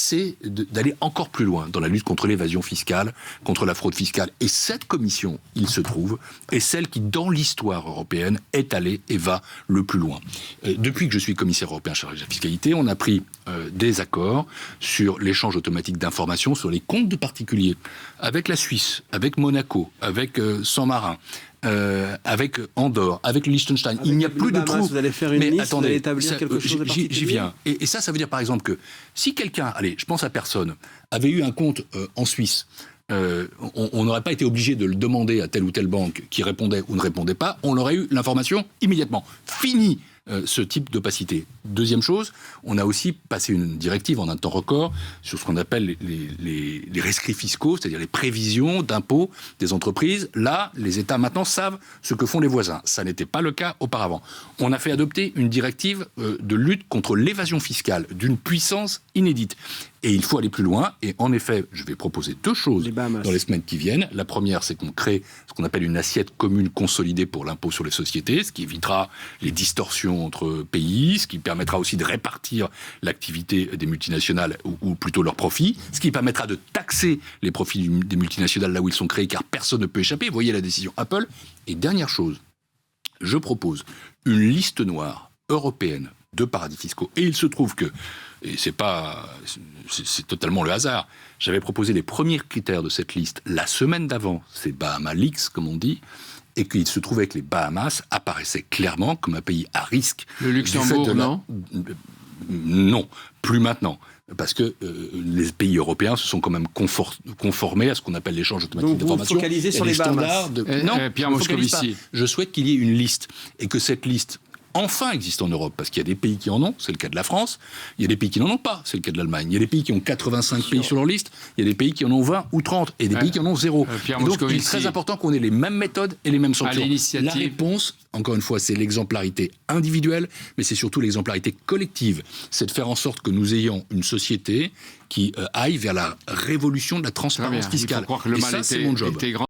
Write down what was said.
c'est d'aller encore plus loin dans la lutte contre l'évasion fiscale, contre la fraude fiscale. Et cette commission, il se trouve, est celle qui, dans l'histoire européenne, est allée et va le plus loin. Depuis que je suis commissaire européen chargé de la fiscalité, on a pris des accords sur l'échange automatique d'informations sur les comptes de particuliers avec la Suisse, avec Monaco, avec San Marin, avec Andorre, avec le Liechtenstein. Il n'y a plus de trous. Vous allez faire une liste, attendez, vous allez établir quelque chose de particulier. J'y viens. Et ça veut dire par exemple que si quelqu'un, allez, je pense à personne, avait eu un compte en Suisse, on n'aurait pas été obligé de le demander à telle ou telle banque qui répondait ou ne répondait pas, on aurait eu l'information immédiatement. Fini ce type d'opacité. Deuxième chose, on a aussi passé une directive en un temps record sur ce qu'on appelle les rescrits fiscaux, c'est-à-dire les prévisions d'impôts des entreprises. Là, les États maintenant savent ce que font les voisins. Ça n'était pas le cas auparavant. On a fait adopter une directive de lutte contre l'évasion fiscale d'une puissance inédite. Et il faut aller plus loin. Et en effet, je vais proposer deux choses dans les semaines qui viennent. La première, c'est qu'on crée ce qu'on appelle une assiette commune consolidée pour l'impôt sur les sociétés, ce qui évitera les distorsions entre pays, ce qui permettra aussi de répartir l'activité des multinationales, ou plutôt leurs profits, ce qui permettra de taxer les profits des multinationales là où ils sont créés, car personne ne peut échapper. Vous voyez la décision Apple. Et dernière chose, je propose une liste noire européenne de paradis fiscaux. Et il se trouve que, et c'est totalement le hasard, j'avais proposé les premiers critères de cette liste la semaine d'avant, c'est Bahama Leaks, comme on dit, et qu'il se trouvait que les Bahamas apparaissaient clairement comme un pays à risque. Le Luxembourg, non ? Non, plus maintenant. Parce que les pays européens se sont quand même conformés à ce qu'on appelle l'échange automatique d'informations. Donc vous focalisez sur les Bahamas. Non, Pierre Moscovici. Je souhaite qu'il y ait une liste, et que cette liste enfin existe en Europe, parce qu'il y a des pays qui en ont, c'est le cas de la France, il y a des pays qui n'en ont pas, c'est le cas de l'Allemagne, il y a des pays qui ont 85 pays sur leur liste, il y a des pays qui en ont 20 ou 30, et des pays qui en ont 0. Pierre Et donc Moscovici. il est très important qu'on ait les mêmes méthodes et les mêmes sanctions. La réponse, encore une fois, c'est l'exemplarité individuelle, mais c'est surtout l'exemplarité collective. C'est de faire en sorte que nous ayons une société qui aille vers la révolution de la transparence fiscale. Il faut croire que le et mal ça, c'est mon job. était grand.